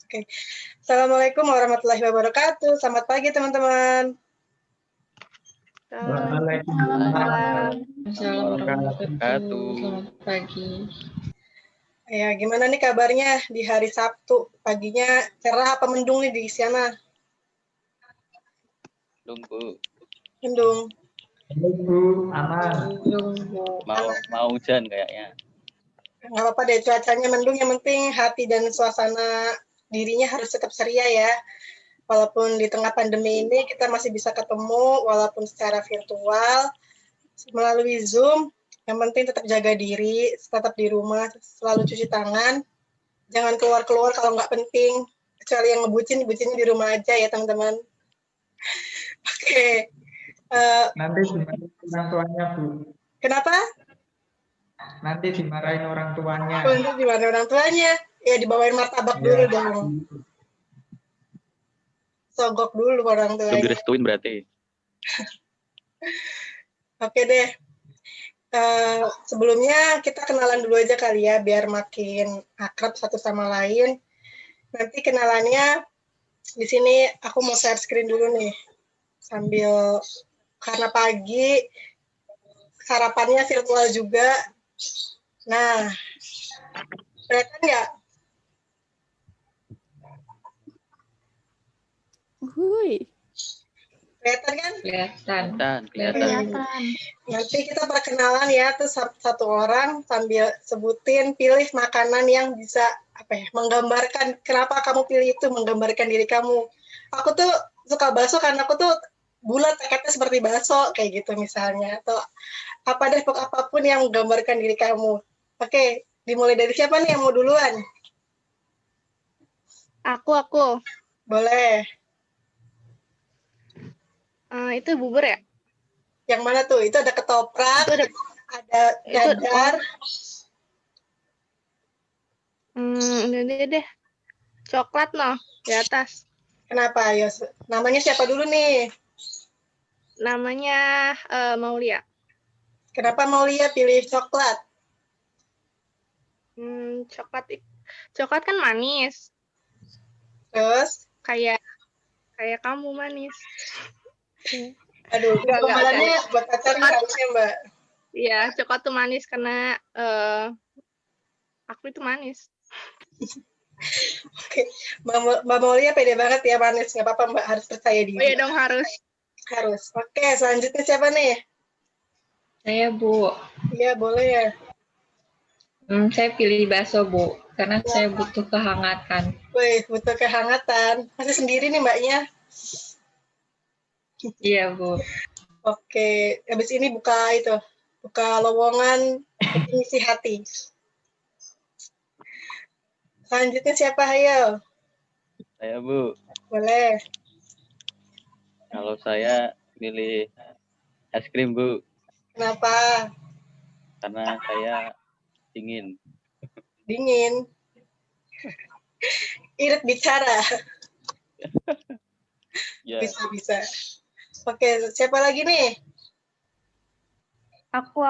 Oke. Assalamualaikum warahmatullahi wabarakatuh. Selamat pagi, teman-teman. Waalaikumsalam. Selamat pagi. Ya, gimana nih kabarnya di hari Sabtu? Paginya cerah apa mendung nih di sana? Mendung, Bu. Mendung. Bu, aman. Mau hujan kayaknya. Nggak apa-apa deh, cuacanya mendung. Yang penting hati dan suasana dirinya harus tetap ceria ya. Walaupun di tengah pandemi ini kita masih bisa ketemu, walaupun secara virtual, melalui Zoom. Yang penting tetap jaga diri, tetap di rumah, selalu cuci tangan. Jangan keluar-keluar kalau nggak penting. Kecuali yang ngebucinnya di rumah aja ya, teman-teman. Oke. Nanti dimarahin orang tuanya, Bu. Kenapa? Nanti dimarahin orang tuanya. Untuk di mana orang tuanya? Ya dibawain martabak dulu dong. Sogok dulu orang Belum tuanya. direstuin berarti. Oke deh. Sebelumnya kita kenalan dulu aja kali ya, biar makin akrab satu sama lain. Nanti kenalannya di sini aku mau share screen dulu nih, sambil karena pagi sarapannya virtual juga. Nah, kelihatan nggak? Kelihatan kan? Kelihatan. Nanti kita perkenalan ya, tuh satu orang sambil sebutin pilih makanan yang bisa menggambarkan kenapa kamu pilih itu, menggambarkan diri kamu. Aku tuh suka bakso karena aku tuh bulat tekadnya seperti bakso kayak gitu misalnya, atau apa deh apapun yang menggambarkan diri kamu. Oke, dimulai dari siapa nih yang mau duluan? Aku. Boleh. Itu bubur ya? Yang mana tuh? Itu ada ketoprak, ada dadar. Ini deh. Coklat noh di atas. Kenapa? Ya, namanya siapa dulu nih? Namanya Maulia. Kenapa Maulia pilih coklat? Coklat kan manis. Terus? Kayak kamu manis. Aduh, kembalannya buat pacarnya harusnya, Mbak. Iya, coklat tuh manis karena aku itu manis. Oke, Mbak Maulia pede banget ya manis. Nggak apa-apa, Mbak, harus percaya diri. Oh iya dong, harus. Oke, selanjutnya siapa nih? Saya, Bu. Iya, boleh ya. Saya pilih bakso, Bu, karena saya butuh kehangatan. Wih, butuh kehangatan. Masih sendiri nih Mbaknya? Iya, Bu. Oke, habis ini buka lowongan isi hati. Selanjutnya siapa, Hayo? Saya, Bu. Boleh. Kalau saya pilih es krim, Bu. Kenapa? Karena saya dingin. Dingin. Irit bicara. Ya. Bisa. Oke, siapa lagi nih? Aku.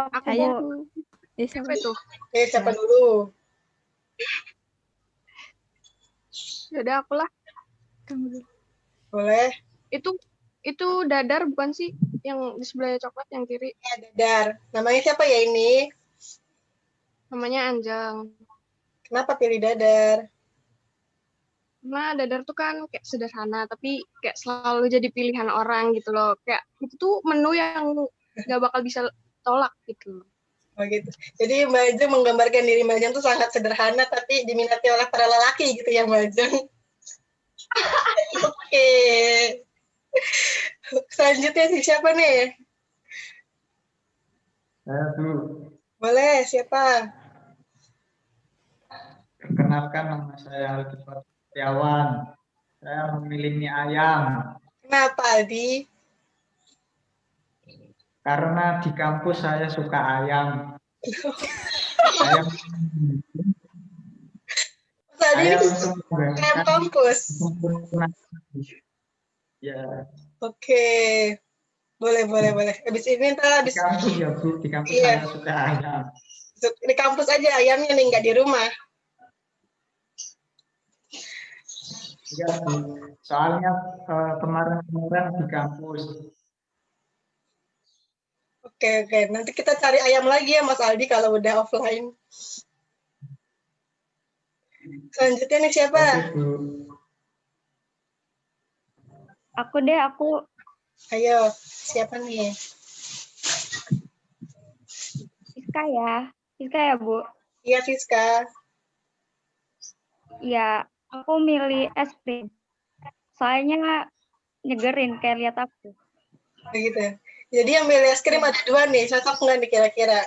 Siapa itu? Siapa dulu? Yaudah aku lah. Boleh. Itu dadar bukan sih? Yang di sebelahnya coklat yang kiri. Ya, dadar. Namanya siapa ya ini? Namanya Anjang. Kenapa pilih dadar? Karena dadar tuh kan kayak sederhana, tapi kayak selalu jadi pilihan orang gitu loh. Kayak itu tuh menu yang nggak bakal bisa tolak gitu. Oh gitu. Jadi Mbak Ajeng menggambarkan diri Mbak Ajeng tuh sangat sederhana, tapi diminati oleh para lelaki gitu ya Mbak Ajeng. Oke. Selanjutnya siapa nih? Saya, Bu. Boleh, siapa? Perkenalkan, nama saya Aldi Setiawan. Saya memilih mie ayam. Kenapa, Aldi? Karena di kampus saya suka ayam. Ayam kampus. Ya. Oke. Boleh. Habis ini di kampus ya, Bu. Di kampus iya. saya suka ayam. Di kampus aja ayamnya nih, nggak di rumah. Iya, Bu. Soalnya kemarin-kemarin di kampus. Oke. Nanti kita cari ayam lagi ya Mas Aldi kalau udah offline. Selanjutnya nih siapa? Oke, Bu. Aku. Ayo, siapa nih? Fiska ya, Bu. Iya, Fiska. Iya, aku milih es krim. Soalnya nyegerin kayak lihat aku. Begitu. Jadi yang milih es krim ada 2 nih, cocok nggak nih kira-kira?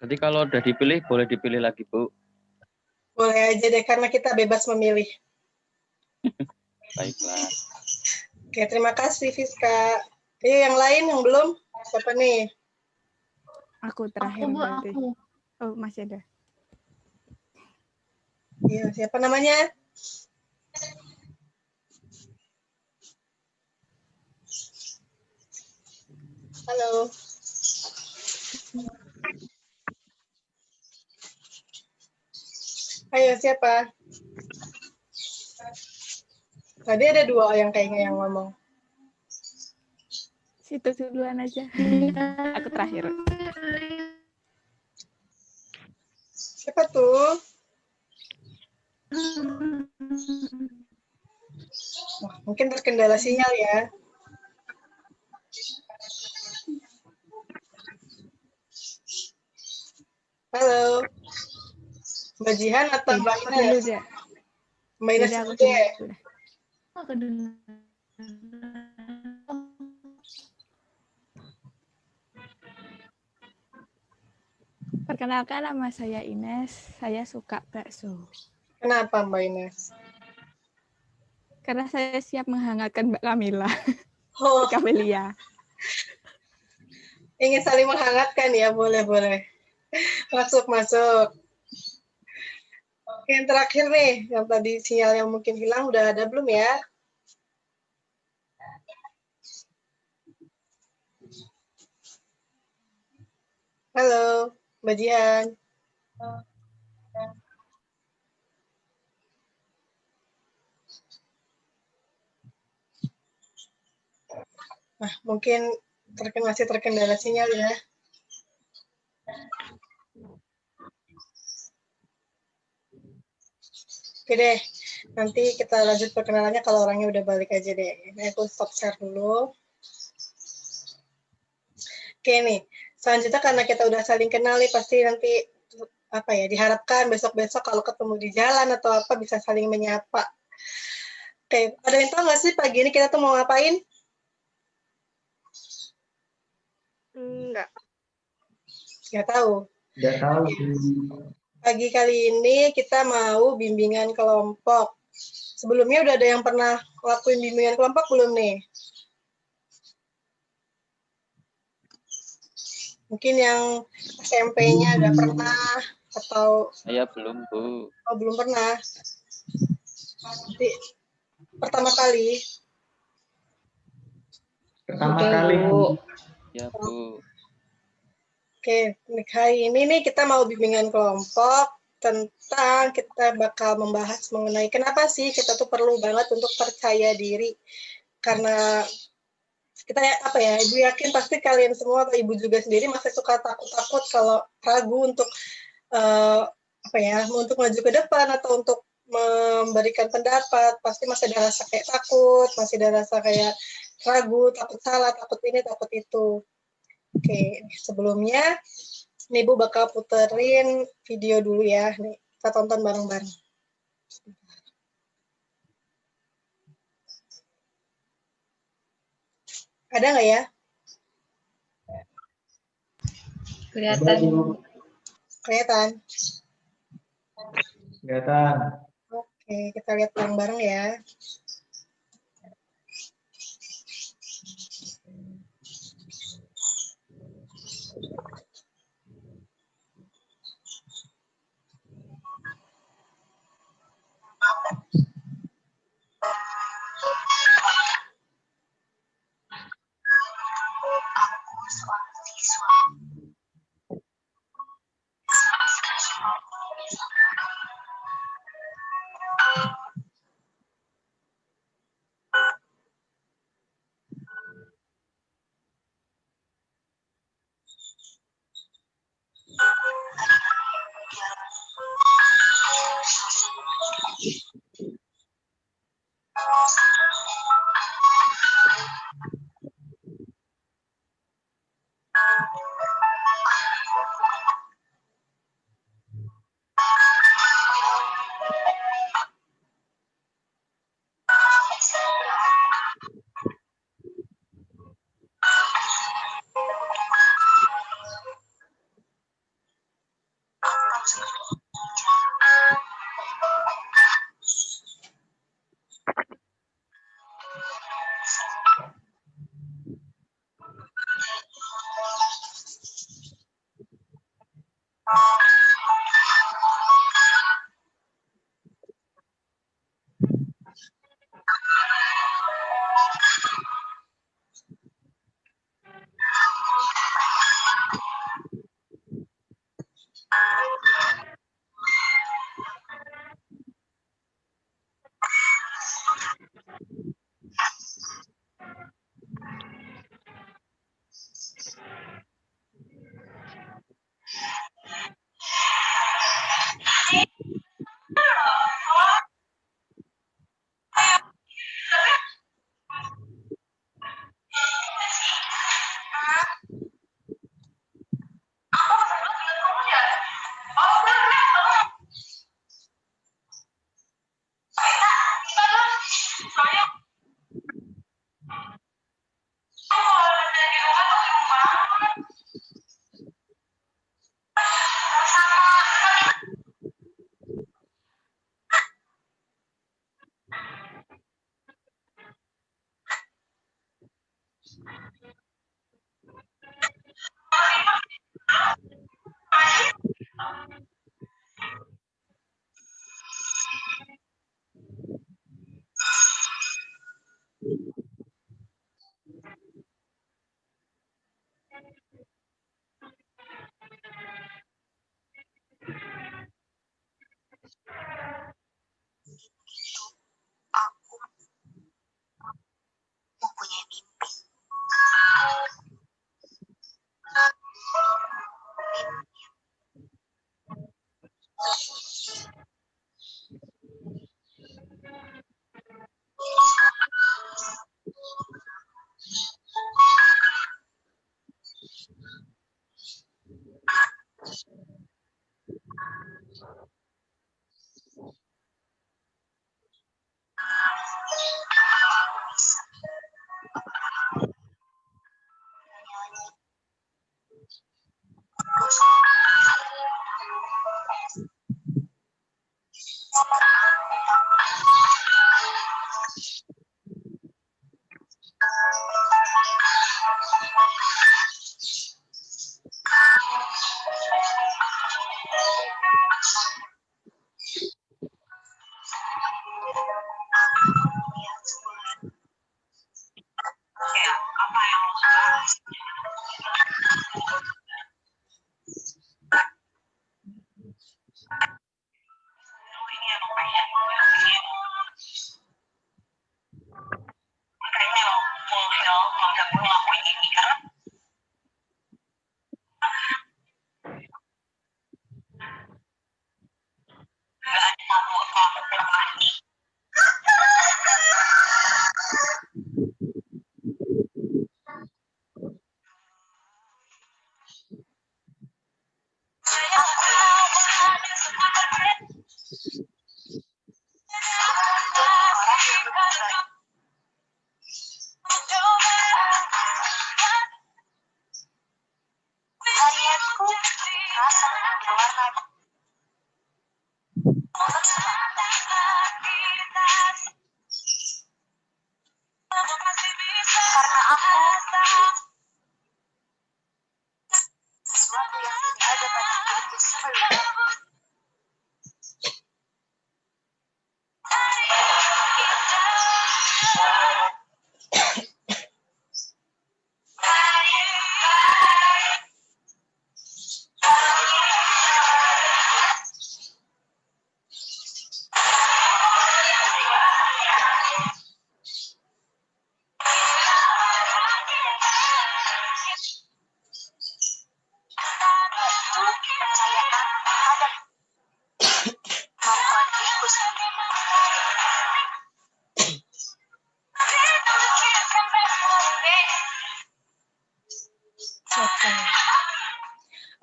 Nanti kalau udah dipilih, boleh dipilih lagi, Bu. Boleh aja deh, karena kita bebas memilih. Baiklah. Oke, terima kasih Fiska. Yang lain yang belum? Siapa nih? Aku terakhir Bu, berarti. aku. Oh, masih ada. Iya, siapa namanya? Halo. Ayo, siapa? Tadi ada 2 yang kayaknya yang ngomong. Situ duluan aja. Aku terakhir. Siapa tuh? Wah, mungkin terkendala sinyal ya. Halo. Mbak Jihan atau Mbak Aku dulu Ines? deh. Mbak Ines Yaudah, aku dulu dulu deh. deh. Aku dulu. Perkenalkan, nama saya Ines. Saya suka bakso. Kenapa Mbak Ines? Karena saya siap menghangatkan Mbak Kamila. Oh, Kamelia. ingin saling menghangatkan ya, boleh. Masuk. Oke, yang terakhir nih, yang tadi sinyal yang mungkin hilang udah ada belum ya? Halo, Mbak Jihan. Nah, mungkin masih terkendala sinyal ya. Oke deh, nanti kita lanjut perkenalannya kalau orangnya udah balik aja deh. Ini aku stop share dulu. Oke nih, selanjutnya karena kita udah saling kenal nih, pasti nanti diharapkan besok-besok kalau ketemu di jalan atau apa bisa saling menyapa. Oke, ada yang tahu nggak sih pagi ini kita tuh mau ngapain? Enggak. Nggak tahu. Nggak tahu. Pagi kali ini kita mau bimbingan kelompok. Sebelumnya udah ada yang pernah lakuin bimbingan kelompok belum nih? Mungkin yang SMP-nya udah pernah atau Saya belum, Bu. belum pernah. Jadi, pertama kali. Pertama Udah, kali, Bu. Bu. Ya, Bu. Oke, hari ini nih kita mau bimbingan kelompok tentang kita bakal membahas mengenai kenapa sih kita tuh perlu banget untuk percaya diri. Karena kita ibu yakin pasti kalian semua atau ibu juga sendiri masih suka takut-takut kalau ragu untuk untuk maju ke depan atau untuk memberikan pendapat, pasti masih ada rasa kayak takut, masih ada rasa kayak ragu, takut salah, takut ini, takut itu. Oke, sebelumnya nih Bu bakal puterin video dulu ya. Nih, kita tonton bareng-bareng. Ada nggak ya? Kelihatan. Kelihatan? Kelihatan. Oke, kita lihat bareng-bareng ya. Oke.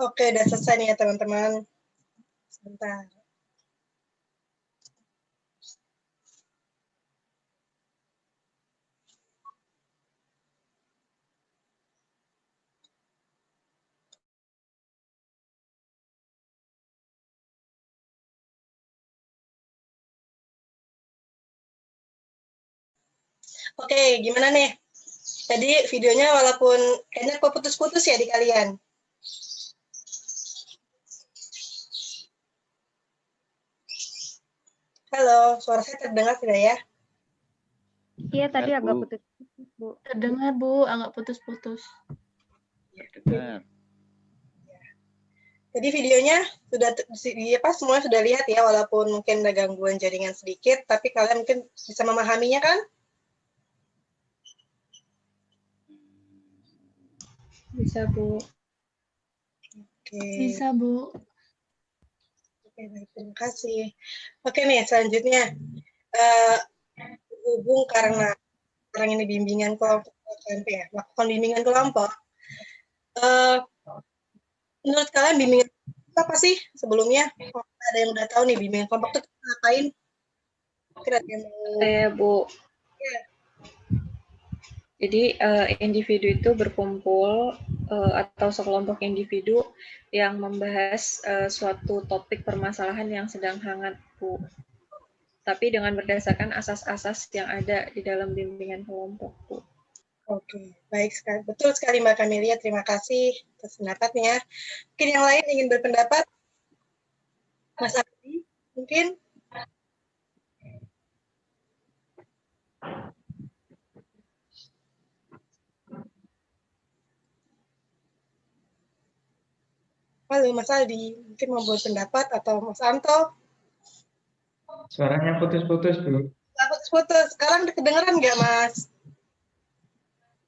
Oke, udah selesai nih ya teman-teman. Sebentar. Oke, gimana nih? Tadi videonya walaupun kayaknya kok putus-putus ya di kalian. Halo, suara saya terdengar tidak ya? Iya, tadi Dengar, agak Bu. putus, Bu. Terdengar, Bu, agak putus-putus. Dengar. Jadi videonya sudah semua sudah lihat ya, walaupun mungkin ada gangguan jaringan sedikit, tapi kalian mungkin bisa memahaminya kan? Bisa, Bu. Oke. Bisa, Bu. Oke, baik, terima kasih. Oke nih, selanjutnya hubung karena sekarang ini bimbingan kelompok SMP ya, melakukan bimbingan kelompok. Menurut kalian bimbingan apa sih sebelumnya? Ada yang udah tahu nih bimbingan kelompok itu ngapain? Kira yang Bu. Ya. Jadi individu itu berkumpul atau sekelompok individu yang membahas suatu topik permasalahan yang sedang hangat, Bu. Tapi dengan berdasarkan asas-asas yang ada di dalam bimbingan kelompok, Bu. Oke, baik sekali. Betul sekali Mbak Camelia, terima kasih atas pendapatnya. Mungkin yang lain ingin berpendapat? Mas Ardi, mungkin? Halo Mas Aldi, mungkin mau berpendapat atau Mas Anto? Suaranya putus-putus, Bu. Putus-putus. Sekarang kedengeran nggak, Mas?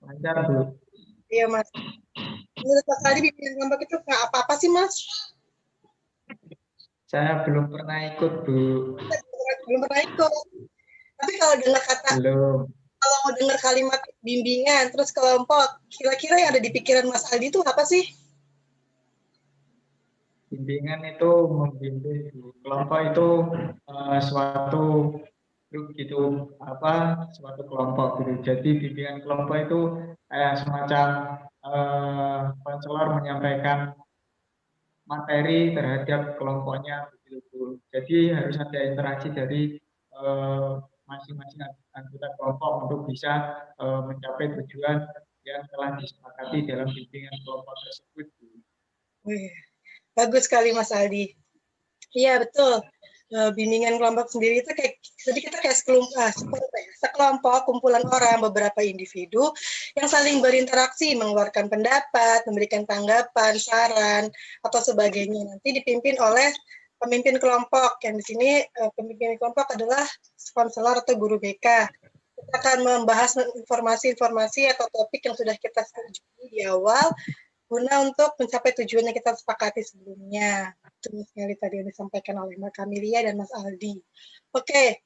Lancar, Bu. Iya, Mas. Menurut Mas Aldi, bimbingan kelompok itu nggak apa-apa sih, Mas? Saya belum pernah ikut, Bu. Belum pernah ikut. Tapi kalau dengar kalau mau dengar kalimat bimbingan, terus kelompok, kira-kira yang ada di pikiran Mas Aldi itu apa sih? Bimbingan itu membimbing, Bu. Kelompok itu suatu grup gitu, suatu kelompok gitu. Jadi bimbingan kelompok itu kayak semacam konselor menyampaikan materi terhadap kelompoknya begitu. Jadi harus ada interaksi dari masing-masing anggota kelompok untuk bisa mencapai tujuan yang telah disepakati dalam bimbingan kelompok tersebut. Wih, bagus sekali Mas Aldi. Iya betul. Bimbingan kelompok sendiri itu jadi kita kayak sekelompok kumpulan orang, beberapa individu yang saling berinteraksi, mengeluarkan pendapat, memberikan tanggapan, saran atau sebagainya. Nanti dipimpin oleh pemimpin kelompok, yang di sini pemimpin kelompok adalah konselor atau guru BK. Kita akan membahas informasi-informasi atau topik yang sudah kita setujui di awal guna untuk mencapai tujuan yang kita sepakati sebelumnya. Betul sekali tadi yang disampaikan oleh Mbak Camelia dan Mas Aldi. Oke,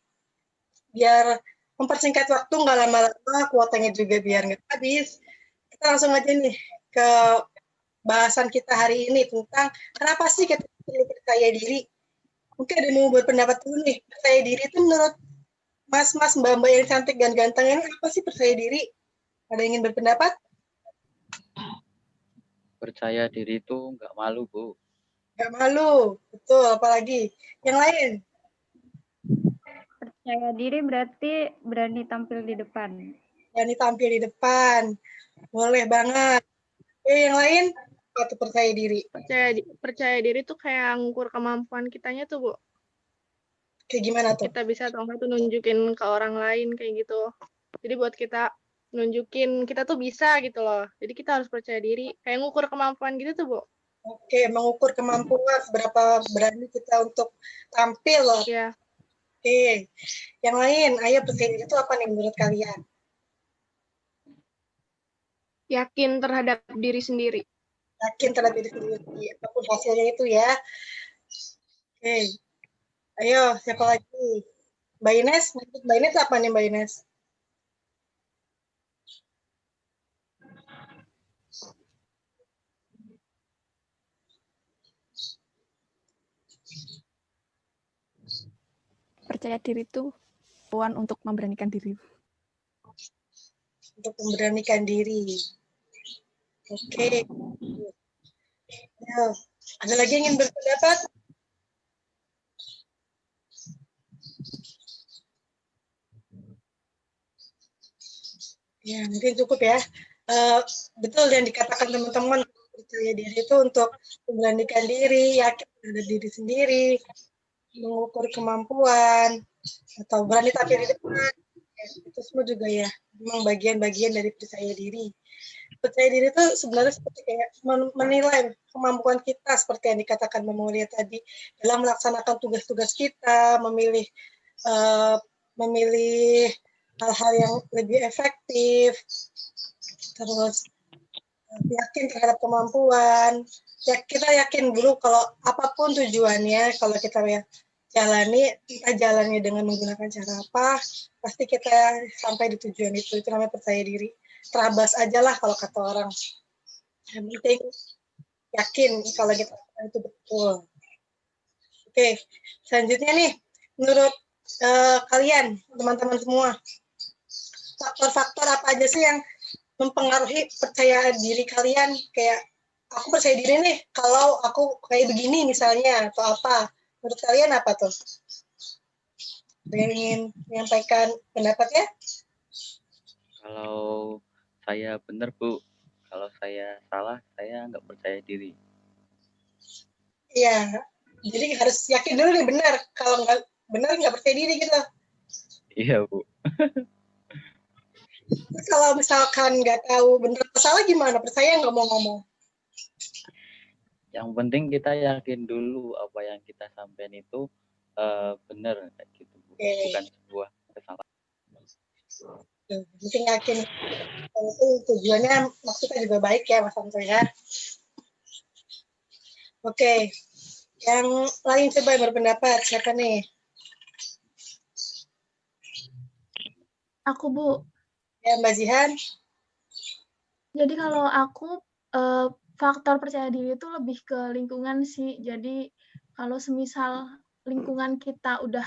biar mempersingkat waktu, nggak lama-lama, kuotanya juga biar nggak habis, kita langsung aja nih ke bahasan kita hari ini tentang kenapa sih kita perlu percaya diri. Mungkin ada yang mau berpendapat dulu nih, percaya diri itu menurut mas-mas, mbak-mbak yang cantik dan ganteng ini apa sih percaya diri? Ada yang ingin berpendapat? Percaya diri itu nggak malu, Bu. Nggak malu, betul. Apalagi yang lain? Percaya diri berarti berani tampil di depan. Berani tampil di depan. Boleh banget. Yang lain? Apa tuh percaya diri? Percaya diri tuh kayak ngukur kemampuan kitanya tuh, Bu. Kayak gimana tuh? Kita bisa atau enggak tuh nunjukin ke orang lain kayak gitu. Jadi buat kita nunjukin kita tuh bisa gitu loh. Jadi kita harus percaya diri. Kayak ngukur kemampuan gitu tuh, Bu. Oke, mengukur kemampuan, seberapa berani kita untuk tampil loh. Iya. Oke. Yang lain, ayo percaya diri itu apa nih menurut kalian? Yakin terhadap diri sendiri. Yakin terhadap diri sendiri, apapun hasilnya itu ya. Oke. Ayo, siapa lagi? Mbak Ines? Mbak Ines apa nih Mbak Ines? Percaya diri itu kemampuan untuk memberanikan diri. Untuk memberanikan diri. Oke. Ayo. Ada lagi yang ingin berpendapat? Ya, mungkin cukup ya. Betul yang dikatakan teman-teman, percaya diri itu untuk memberanikan diri, yakin terhadap diri sendiri, mengukur kemampuan, atau berani tampil di depan. Itu semua juga ya, memang bagian-bagian dari percaya diri. Percaya diri itu sebenarnya seperti kayak menilai kemampuan kita seperti yang dikatakan Memulia tadi dalam melaksanakan tugas-tugas kita, memilih hal-hal yang lebih efektif, terus yakin terhadap kemampuan. Ya, kita yakin dulu kalau apapun tujuannya, kalau kita ya kita jalani dengan menggunakan cara apa, pasti kita sampai di tujuan itu. Itu namanya percaya diri. Terabas aja lah kalau kata orang. Yang penting yakin kalau kita itu betul. Oke, selanjutnya nih, menurut kalian, teman-teman semua, faktor-faktor apa aja sih yang mempengaruhi percaya diri kalian? Kayak, aku percaya diri nih, kalau aku kayak begini misalnya, atau apa. Menurut kalian apa tuh? Ada yang ingin menyampaikan pendapatnya? Kalau saya benar, Bu. Kalau saya salah, saya nggak percaya diri. Iya, jadi harus yakin dulu nih benar. Kalau nggak benar, nggak percaya diri gitu. Iya, Bu. Terus kalau misalkan nggak tahu benar atau salah gimana? Percaya nggak mau ngomong? Yang penting kita yakin dulu apa yang kita sampaikan itu benar kayak gitu, Bu. Oke. Bukan sebuah kesalahan. Penting yakin. Itu tujuannya maksudnya juga baik ya Mas Anto ya. Oke, yang lain coba yang berpendapat siapa nih? Aku, Bu. Ya Mbak Zihan. Jadi kalau aku faktor percaya diri itu lebih ke lingkungan sih. Jadi kalau semisal lingkungan kita udah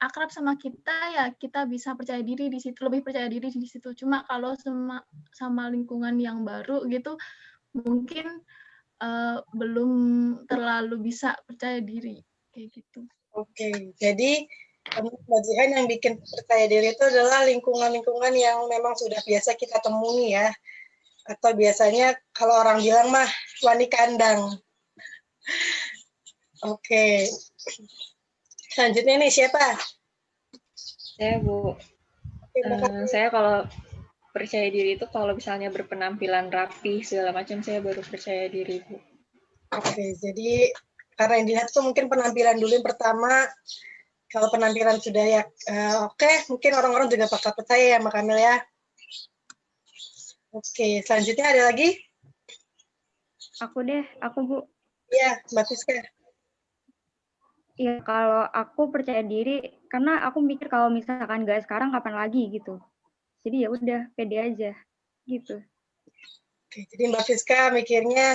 akrab sama kita, ya kita bisa percaya diri di situ, lebih percaya diri di situ. Cuma kalau sama lingkungan yang baru gitu, mungkin belum terlalu bisa percaya diri kayak gitu. Oke, jadi Mbak Zihan yang bikin percaya diri itu adalah lingkungan-lingkungan yang memang sudah biasa kita temui ya. Atau biasanya kalau orang bilang mah wani kandang. Oke. Selanjutnya nih siapa? Saya, Bu. Saya kalau percaya diri itu kalau misalnya berpenampilan rapi segala macam, saya baru percaya diri, Bu. Oke, jadi karena yang dilihat tuh mungkin penampilan dulu yang pertama. Kalau penampilan sudah ya oke, mungkin orang-orang juga bakal percaya ya Mbak Kamil ya. Oke, selanjutnya ada lagi? Aku deh, aku, Bu. Iya, Mbak Fiska. Iya, kalau aku percaya diri, karena aku mikir kalau misalkan nggak sekarang, kapan lagi gitu. Jadi ya udah, pede aja gitu. Oke, jadi Mbak Fiska mikirnya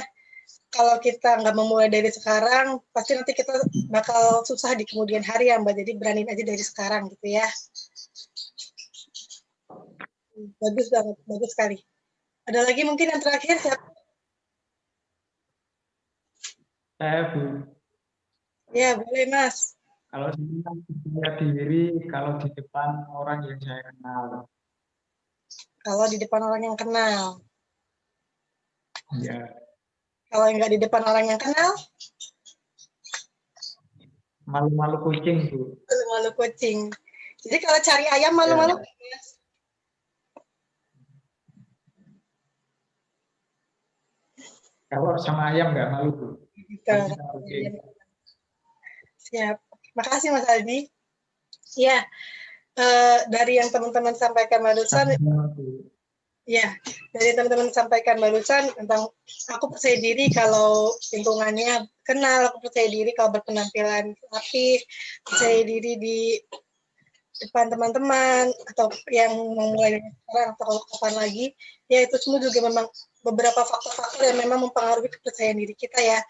kalau kita nggak memulai dari sekarang, pasti nanti kita bakal susah di kemudian hari ya Mbak. Jadi beraniin aja dari sekarang gitu ya. Bagus banget, bagus sekali. Ada lagi mungkin yang terakhir siapa? Saya, Bu. Ya, boleh Mas. Kalau saya percaya diri kalau di depan orang yang saya kenal. Kalau di depan orang yang kenal. Ya, Kalau nggak di depan orang yang kenal, malu-malu kucing, Bu. malu-malu kucing. Jadi kalau cari ayam malu-malu, Ya. Kalau sama ayam nggak malu, Bu. Oke. Siap. Makasih Mas Aldi. Ya, dari yang teman-teman sampaikan barusan, ya, dari teman-teman sampaikan barusan tentang aku percaya diri kalau lingkungannya kenal, aku percaya diri kalau berpenampilan rapi, percaya diri di depan teman-teman atau yang memulai dari sekarang atau kapan lagi, ya itu semua juga memang beberapa faktor-faktor yang memang mempengaruhi kepercayaan diri kita ya.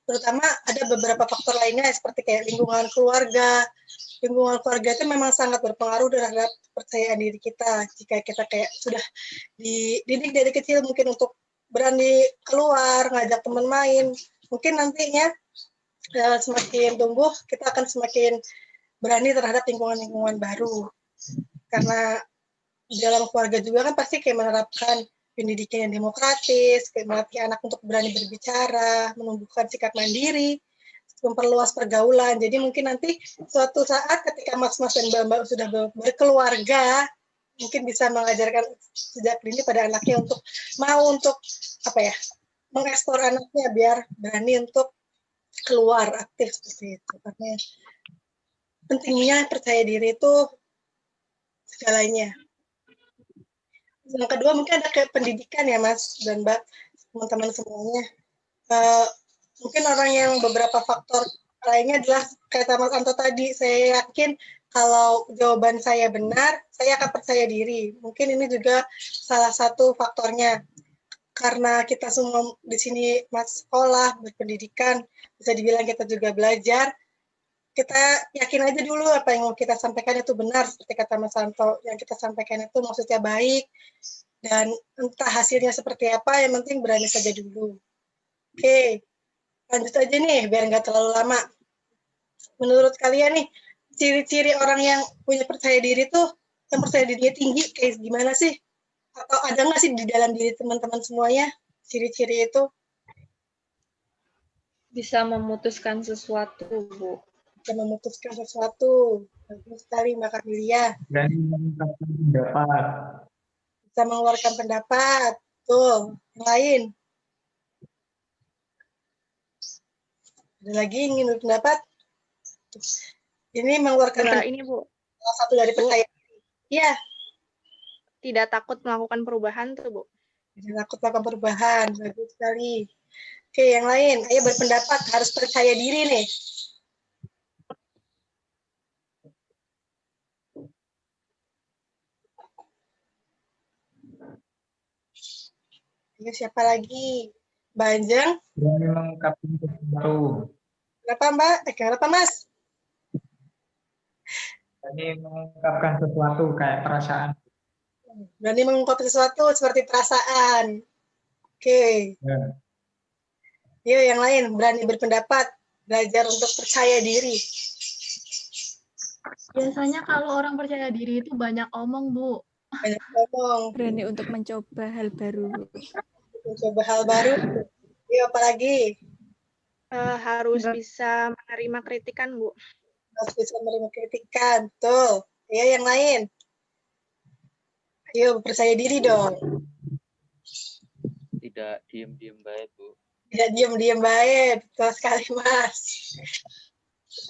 Terutama ada beberapa faktor lainnya seperti kayak lingkungan keluarga. Lingkungan keluarga itu memang sangat berpengaruh terhadap kepercayaan diri kita. Jika kita kayak sudah dididik dari kecil mungkin untuk berani keluar, ngajak teman main, mungkin nantinya semakin tumbuh kita akan semakin berani terhadap lingkungan-lingkungan baru. Karena di dalam keluarga juga kan pasti kayak menerapkan pendidikan yang demokratis, kayak melatih anak untuk berani berbicara, menumbuhkan sikap mandiri, memperluas pergaulan. Jadi mungkin nanti suatu saat ketika mas-mas dan mbak-mbak sudah berkeluarga, mungkin bisa mengajarkan sejak dini pada anaknya untuk mengeksplor anaknya biar berani untuk keluar aktif seperti itu. Karena pentingnya percaya diri itu segalanya. Yang kedua mungkin ada kayak pendidikan ya Mas dan Mbak, teman-teman semuanya. Mungkin orang yang beberapa faktor lainnya adalah kata Mas Anto tadi, saya yakin kalau jawaban saya benar, saya akan percaya diri. Mungkin ini juga salah satu faktornya. Karena kita semua di sini Mas sekolah, berpendidikan, bisa dibilang kita juga belajar, kita yakin aja dulu apa yang mau kita sampaikan itu benar, seperti kata Mas Anto, yang kita sampaikan itu maksudnya baik, dan entah hasilnya seperti apa, yang penting berani saja dulu. Oke, lanjut aja nih, biar nggak terlalu lama. Menurut kalian nih, ciri-ciri orang yang punya percaya diri tuh, yang percaya dirinya tinggi, kayak gimana sih? Atau ada nggak sih di dalam diri teman-teman semuanya, ciri-ciri itu? Bisa memutuskan sesuatu, Bu. Bisa memutuskan sesuatu. Bagus sekali, Mbak Cornelia. Berani mengungkapkan pendapat. Bisa mengeluarkan pendapat. Tuh, yang lain. Ada lagi yang ingin berpendapat? Ini mengeluarkan pendapat. Ini Bu, Salah satu dari percaya diri. Iya, tidak takut melakukan perubahan tuh Bu. tidak takut melakukan perubahan. Bagus sekali. Oke, yang lain. Ayo berpendapat, harus percaya diri nih. Ayo, siapa lagi? Mbak Anjang? Berani mengungkapkan sesuatu. Kenapa Mbak? Kenapa Mas? Berani mengungkapkan sesuatu kayak perasaan. Berani mengungkapkan sesuatu seperti perasaan. Oke. Ya. Yuk, yang lain. Berani berpendapat. Belajar untuk percaya diri. Biasanya kalau orang percaya diri itu banyak omong, Bu. Banyak ngomong. Berani untuk mencoba hal baru. Mencoba hal baru. Yuk, apalagi? Harus bisa menerima kritikan Bu. Harus bisa menerima kritikan. Betul. Ya, yang lain. Ayo, percaya diri dong. Tidak diem-diem baik, Bu. Tidak diam-diam baik. Betul sekali, Mas.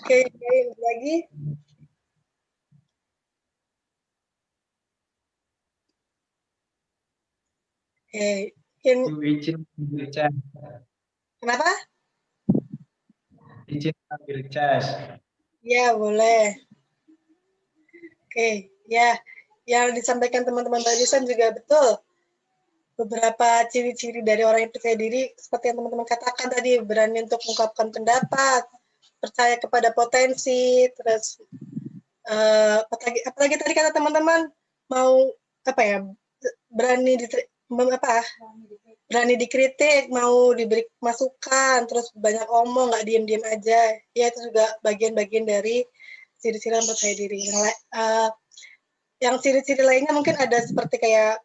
Oke, lagi. Oke. Izin ambil cas. Kenapa? Izin ambil cas. Ya, boleh. Oke, ya. Yang disampaikan teman-teman barusan juga betul. Beberapa ciri-ciri dari orang yang percaya diri, seperti yang teman-teman katakan tadi, berani untuk mengungkapkan pendapat, percaya kepada potensi, terus apalagi tadi kata teman-teman, mau berani dikritik, mau diberi masukan, terus banyak omong, nggak diem-diem aja. Ya, itu juga bagian-bagian dari ciri-ciri yang percaya diri. Yang ciri-ciri lainnya mungkin ada seperti kayak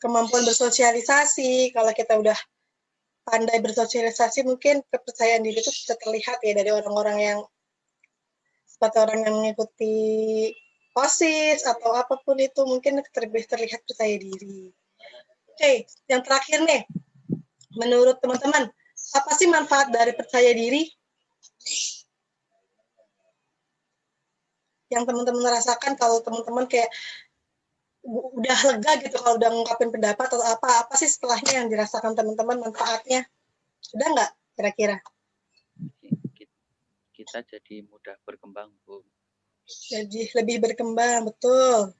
kemampuan bersosialisasi. Kalau kita udah pandai bersosialisasi, mungkin kepercayaan diri itu bisa terlihat ya dari orang-orang yang seperti orang yang mengikuti OSIS atau apapun itu, mungkin lebih terlihat percaya diri. Oke, yang terakhir nih, menurut teman-teman, apa sih manfaat dari percaya diri? Yang teman-teman rasakan kalau teman-teman kayak udah lega gitu kalau udah ngungkapin pendapat atau apa sih setelahnya yang dirasakan teman-teman manfaatnya? Sudah nggak kira-kira? Kita jadi mudah berkembang, Bu. Jadi lebih berkembang, betul.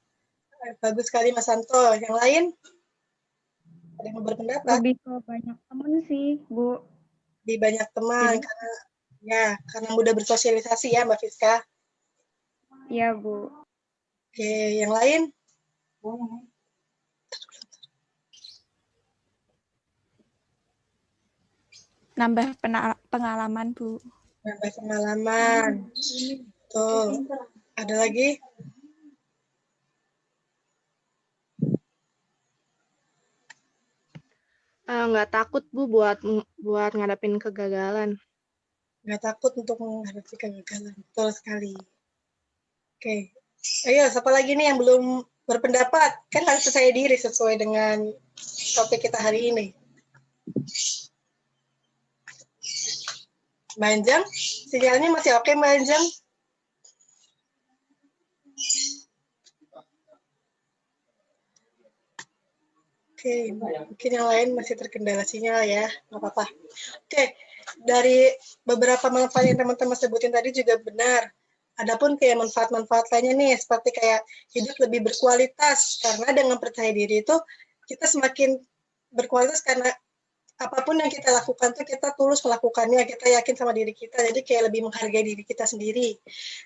Bagus sekali Mas Santo. Yang lain? Ada yang mau berpendapat? Lebih ke banyak teman sih, Bu. Lebih banyak teman, karena mudah bersosialisasi ya Mbak Fiska. Iya, Bu. Oke, yang lain? Nambah pengalaman, Bu. Nambah pengalaman. Tuh. Ada lagi? Nggak takut Bu buat ngadapin kegagalan. Nggak takut untuk menghadapi kegagalan. Betul sekali. Oke. Ayo, siapa lagi nih yang belum berpendapat, kan harus percaya diri sesuai dengan topik kita hari ini. Mbak Anjang, sinyalnya masih oke Mbak Anjang? Oke, mungkin yang lain masih terkendala sinyal ya, nggak apa-apa. Oke, dari beberapa manfaat yang teman-teman sebutin tadi juga benar. Adapun kayak manfaat-manfaat lainnya nih, seperti kayak hidup lebih berkualitas, karena dengan percaya diri itu kita semakin berkualitas karena apapun yang kita lakukan tuh kita tulus melakukannya, kita yakin sama diri kita, jadi kayak lebih menghargai diri kita sendiri.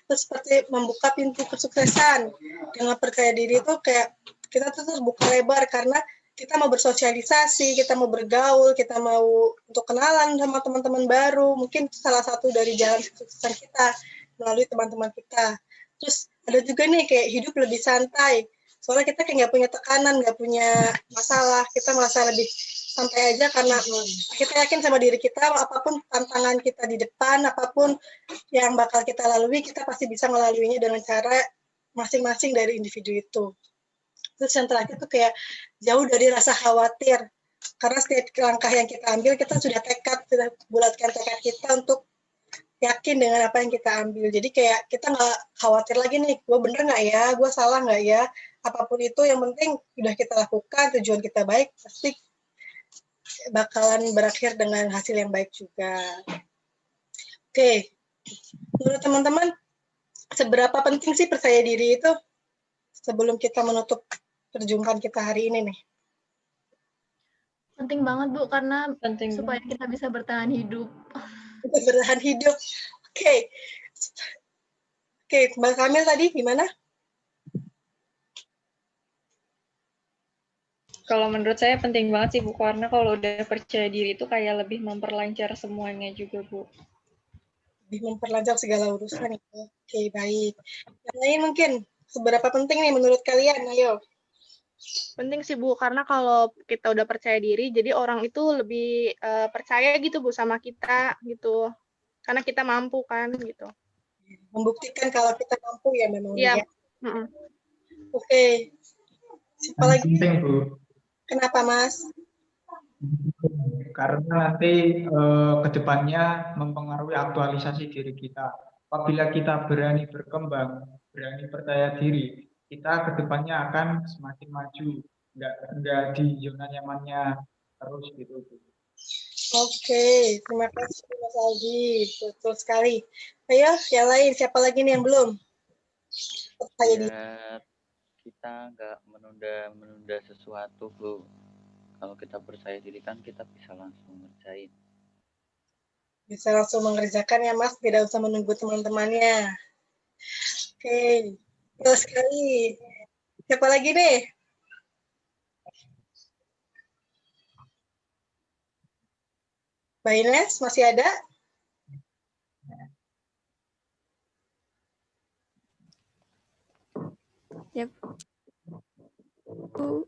Terus seperti membuka pintu kesuksesan, dengan percaya diri itu kayak kita tuh terus buka lebar karena kita mau bersosialisasi, kita mau bergaul, kita mau untuk kenalan sama teman-teman baru, mungkin itu salah satu dari jalan kesuksesan kita melalui teman-teman kita. Terus ada juga nih kayak hidup lebih santai, soalnya kita kayak nggak punya tekanan, nggak punya masalah, kita merasa lebih santai aja karena kita yakin sama diri kita, apapun tantangan kita di depan, apapun yang bakal kita lalui, kita pasti bisa melaluinya dengan cara masing-masing dari individu itu. Terus yang terakhir tuh kayak jauh dari rasa khawatir, karena setiap langkah yang kita ambil kita sudah bulatkan tekad kita untuk yakin dengan apa yang kita ambil. Jadi kayak kita nggak khawatir lagi nih, gue bener nggak ya, gue salah nggak ya, apapun itu yang penting udah kita lakukan, tujuan kita baik, pasti bakalan berakhir dengan hasil yang baik juga. Oke, menurut teman-teman, seberapa penting sih percaya diri itu sebelum kita menutup perjumpaan kita hari ini nih? Penting banget Bu, karena Penting supaya banget. kita bisa bertahan hidup. Untuk bertahan hidup. Oke. Oke, Mbak Kamil tadi gimana? Kalau menurut saya penting banget sih Bu, karena kalau udah percaya diri itu kayak lebih memperlancar semuanya juga Bu. Lebih memperlancar segala urusan itu. Oke, baik. Yang lain mungkin seberapa penting nih menurut kalian? Ayo. Penting sih Bu, karena kalau kita udah percaya diri, jadi orang itu lebih percaya gitu Bu sama kita gitu. Karena kita mampu kan gitu. Membuktikan kalau kita mampu ya memang Iya. ya. Oke. Siapa lagi? Penting, Bu. Kenapa, Mas? Karena nanti ke depannya mempengaruhi aktualisasi diri kita. Apabila kita berani berkembang, berani percaya diri, kita ke depannya akan semakin maju, nggak di zona nyamannya terus gitu. Oke, terima kasih Mas Aldi. Betul sekali. Ayo, yang lain. Siapa lagi nih yang belum? Percaya diri. Biar kita nggak menunda sesuatu Bu. Kalau kita percaya diri kan kita bisa langsung ngerjain. Bisa langsung mengerjakan ya Mas, tidak usah menunggu teman-temannya. Oke, betul sekali. Siapa lagi nih? Mbak Ines, masih ada? Yap. Bu,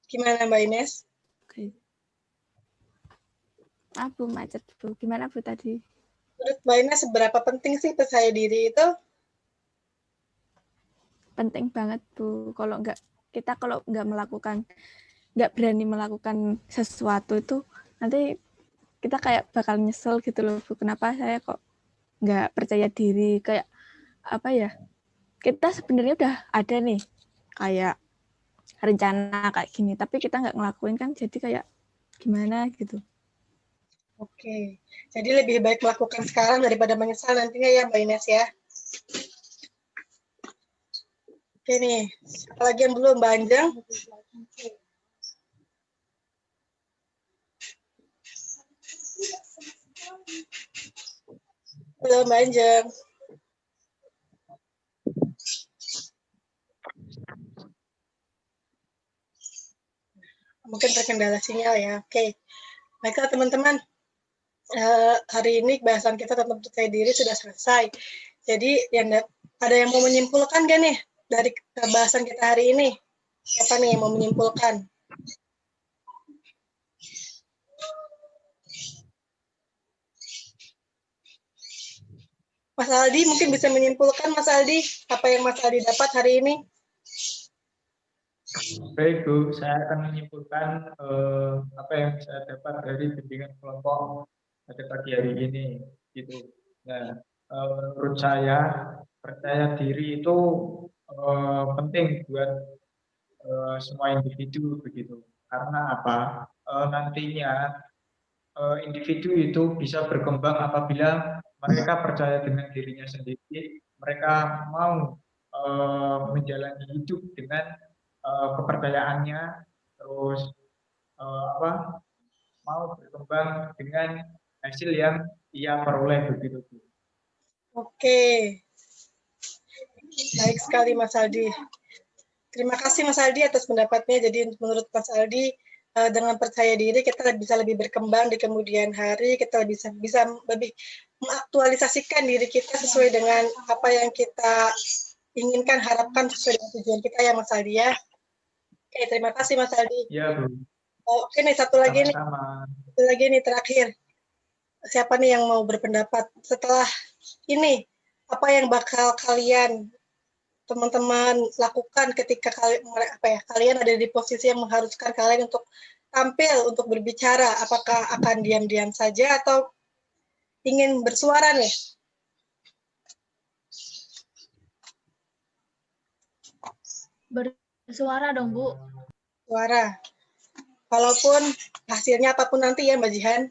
Gimana Mbak Ines? oke. Bu macet Bu. Gimana Bu tadi? Menurut Mbak Ines, seberapa penting sih percaya diri itu? Penting banget Bu. Kalau nggak berani melakukan sesuatu itu, nanti kita kayak bakal nyesel gitu loh Bu. Kenapa saya kok nggak percaya diri? Kayak apa ya? Kita sebenarnya udah ada nih kayak rencana kayak gini, tapi kita nggak ngelakuin kan, jadi kayak gimana gitu. Oke, jadi lebih baik melakukan sekarang daripada menyesal nantinya ya Mbak Ines ya. Oke nih, siapa lagi yang belum Mbak Anjang? Halo Mbak Anjang. Mungkin terkendala sinyal ya. Oke, baiklah teman-teman. Hari ini bahasan kita tentang percaya diri sudah selesai. Jadi ada yang mau menyimpulkan gak nih dari bahasan kita hari ini? Siapa nih yang mau menyimpulkan? Mas Aldi mungkin bisa menyimpulkan, Mas Aldi, apa yang Mas Aldi dapat hari ini? Baik Bu, saya akan menyimpulkan apa yang saya dapat dari bimbingan kelompok pada pagi hari ini. Gitu. Nah, menurut saya percaya diri itu penting buat semua individu begitu. Karena apa? Nantinya individu itu bisa berkembang apabila mereka percaya dengan dirinya sendiri, mereka mau menjalani hidup dengan kepercayaannya, terus apa mau berkembang dengan hasil yang ia peroleh begitu. Oke, baik sekali Mas Aldi. Terima kasih Mas Aldi atas pendapatnya. Jadi menurut Mas Aldi, dengan percaya diri kita bisa lebih berkembang di kemudian hari, kita bisa lebih mengaktualisasikan diri kita sesuai dengan apa yang kita inginkan, harapkan sesuai dengan tujuan kita ya Mas Aldi ya. Oke, terima kasih Mas Aldi. Iya Bu. Oke nih, satu lagi nih terakhir. Siapa nih yang mau berpendapat setelah ini? Apa yang bakal kalian teman-teman lakukan ketika kalian ada di posisi yang mengharuskan kalian untuk tampil, untuk berbicara? Apakah akan diam-diam saja atau ingin bersuara nih? Bersuara dong, Bu. Suara. Walaupun hasilnya apapun nanti ya Mbak Jihan.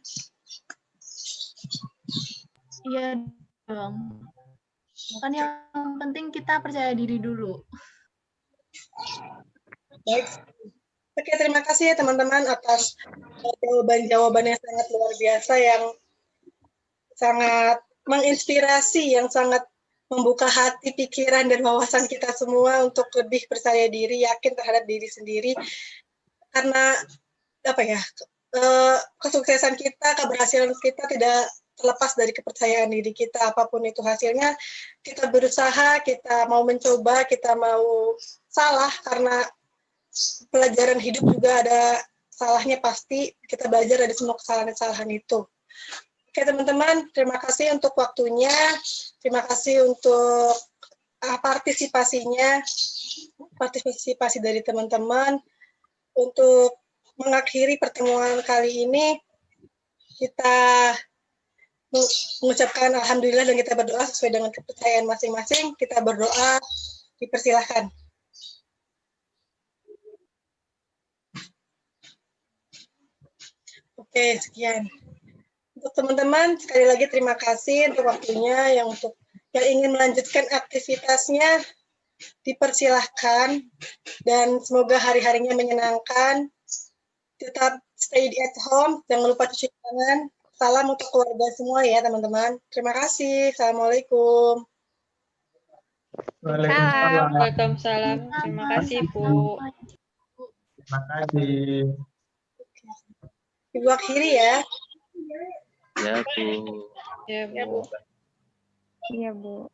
Iya dong. Kan yang penting kita percaya diri dulu. Baik. Oke, terima kasih ya teman-teman atas jawaban-jawaban yang sangat luar biasa, yang sangat menginspirasi, yang sangat membuka hati, pikiran, dan wawasan kita semua untuk lebih percaya diri, yakin terhadap diri sendiri. Karena kesuksesan kita, keberhasilan kita tidak terlepas dari kepercayaan diri kita. Apapun itu hasilnya, kita berusaha, kita mau mencoba, kita mau salah, karena pelajaran hidup juga ada salahnya pasti. Kita belajar dari semua kesalahan-kesalahan itu. Oke teman-teman, terima kasih untuk waktunya. Terima kasih untuk partisipasi dari teman-teman. Untuk mengakhiri pertemuan kali ini, kita mengucapkan alhamdulillah dan kita berdoa sesuai dengan kepercayaan masing-masing. Kita berdoa, dipersilahkan. Oke, sekian. Untuk teman-teman, sekali lagi terima kasih untuk waktunya. Yang ingin melanjutkan aktivitasnya, dipersilahkan. Dan semoga hari-harinya menyenangkan. Tetap stay at home, jangan lupa cuci tangan. Salam untuk keluarga semua ya teman-teman. Terima kasih. Assalamualaikum. Waalaikumsalam. Terima kasih Bu. Terima kasih. Ibu akhiri ya. Ya Bu. Ya Bu. Iya, Bu.